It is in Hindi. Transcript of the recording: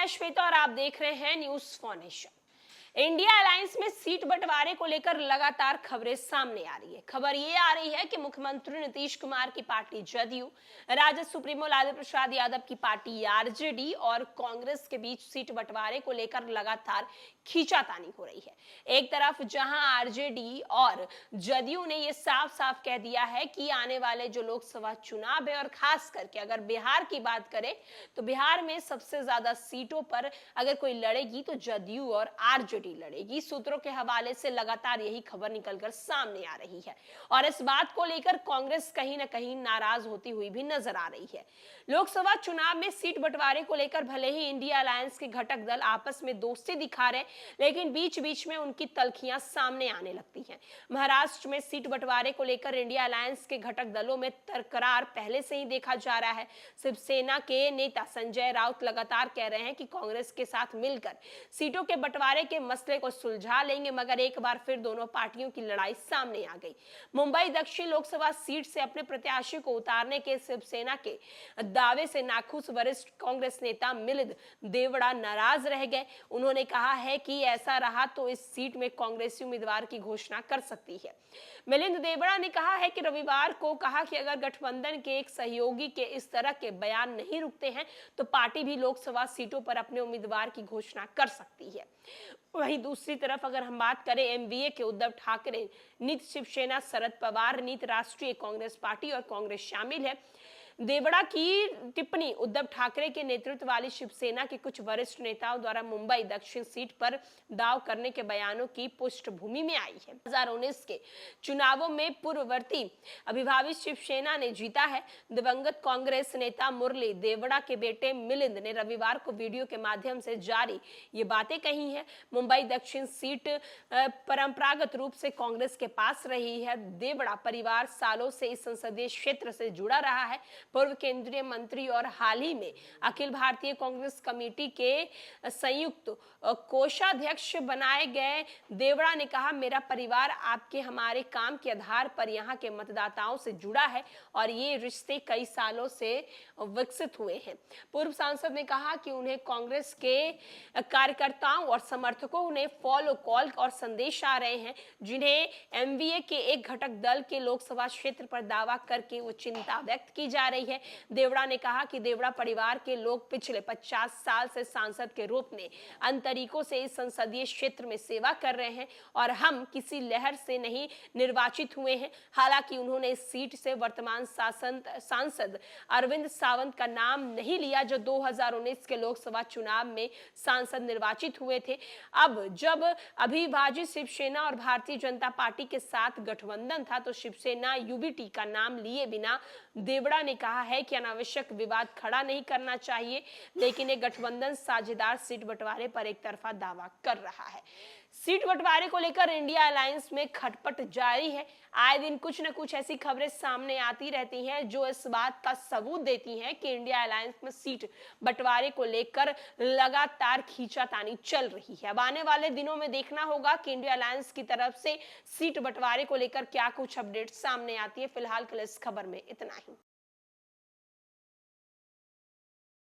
मैं श्वेता और आप देख रहे हैं न्यूज फॉर। इंडिया अलायंस में सीट बंटवारे को लेकर लगातार खबरें सामने आ रही है। खबर ये आ रही है कि मुख्यमंत्री नीतीश कुमार की पार्टी जदयू, राजद सुप्रीमो लालू प्रसाद यादव की पार्टी आरजेडी और कांग्रेस के बीच सीट बंटवारे को लेकर लगातार खींचातानी हो रही है। एक तरफ जहां आरजेडी और जदयू ने यह साफ साफ कह दिया है कि आने वाले जो लोकसभा चुनाव है और खास करके अगर बिहार की बात करें तो बिहार में सबसे ज्यादा सीटों पर अगर कोई लड़ेगी तो जदयू और आरजेडी लड़ेगी। सूत्रों के हवाले से लगातार यही खबर निकलकर सामने आ रही है और इस बात को लेकर कांग्रेस कहीं ना कहीं नाराज होती हुई भी नजर आ रही है। लोकसभा चुनाव में सीट बंटवारे को लेकर भले ही इंडिया अलायंस के घटक दल आपस में दोस्ती दिखा रहे, लेकिन बीच बीच में उनकी तल्खियां सामने आने लगती हैं। महाराष्ट्र में सीट बंटवारे को लेकर इंडिया अलायंस के घटक दलों में तकरार पहले से ही देखा जा रहा है। शिवसेना के नेता संजय राउत लगातार कह रहे हैं कि कांग्रेस के साथ मिलकर सीटों के बंटवारे के मसले को सुलझा लेंगे, मगर एक बार फिर दोनों पार्टियों की लड़ाई सामने आ गई। मुंबई दक्षिण लोकसभा सीट से अपने प्रत्याशी को उतारने के शिवसेना के दावे से नाखुश वरिष्ठ कांग्रेस नेता मिलिंद देवड़ा नाराज रह गए। उन्होंने कहा है कि ऐसा रहा तो इस सीट में कांग्रेसी उम्मीदवार की घोषणा कर सकती है। मिलिंद देवड़ा ने कहा है कि रविवार को कहा कि अगर गठबंधन के एक सहयोगी के इस तरह के बयान नहीं रुकते हैं तो पार्टी भी लोकसभा सीटों पर अपने उम्मीदवार की घोषणा कर सकती है। वहीं दूसरी तरफ अगर हम बात करें एमवीए के उद्धव ठाकरे, नीत शिवसेना, शरद पवार नीत राष्ट्रीय कांग्रेस पार्टी और कांग्रेस शामिल है। देवड़ा की टिप्पणी उद्धव ठाकरे के नेतृत्व वाली शिवसेना के कुछ वरिष्ठ नेताओं द्वारा मुंबई दक्षिण सीट पर दाव करने के बयानों की पृष्ठभूमि में आई है। 2019 के चुनावों में पूर्ववर्ती अभिभावित शिवसेना ने जीता है। दिवंगत कांग्रेस नेता मुरली देवड़ा के बेटे मिलिंद ने रविवार को वीडियो के माध्यम से जारी ये बातें कही हैं। मुंबई दक्षिण सीट परंपरागत रूप से कांग्रेस के पास रही है। देवड़ा परिवार सालों से इस संसदीय क्षेत्र से जुड़ा रहा है। पूर्व केंद्रीय मंत्री और हाल ही में अखिल भारतीय कांग्रेस कमेटी के संयुक्त कोषाध्यक्ष बनाए गए देवड़ा ने कहा, मेरा परिवार आपके हमारे काम के आधार पर यहाँ के मतदाताओं से जुड़ा है और ये रिश्ते कई सालों से विकसित हुए हैं। पूर्व सांसद ने कहा कि उन्हें कांग्रेस के कार्यकर्ताओं और समर्थकों ने फॉलो कॉल और संदेश आ रहे हैं, जिन्हें एमवीए के एक घटक दल के लोकसभा क्षेत्र पर दावा करके वो चिंता व्यक्त की जा रही है। देवड़ा ने कहा कि देवड़ा परिवार के लोग पिछले 50 साल से सांसद के रूप में अन्य तरीकों से इस संसदीय क्षेत्र में सेवा कर रहे हैं और हम किसी लहर से नहीं निर्वाचित हुए हैं। हालांकि उन्होंने इस सीट से वर्तमान सांसद अरविंद सावंत का नाम नहीं लिया, जो 2019 के लोकसभा चुनाव में सांसद निर्वाचित हुए थे। अब जब अविभाजित शिवसेना और भारतीय जनता पार्टी के साथ गठबंधन था तो शिवसेना यूबीटी का नाम लिए बिना देवड़ा ने कहा है कि अनावश्यक विवाद खड़ा नहीं करना चाहिए, लेकिन एक गठबंधन साझेदार सीट बंटवारे पर एक तरफा दावा कर रहा है। सीट बंटवारे को लेकर इंडिया अलायंस में खटपट जारी है। आए दिन कुछ न कुछ ऐसी खबरें सामने आती रहती हैं जो इस बात का सबूत देती हैं कि इंडिया अलायंस में सीट बंटवारे को लेकर लगातार खींचातानी चल रही है। अब आने वाले दिनों में देखना होगा कि इंडिया अलायंस की तरफ से सीट बंटवारे को लेकर क्या कुछ अपडेट सामने आती है। फिलहाल के लिए इस खबर में इतना ही।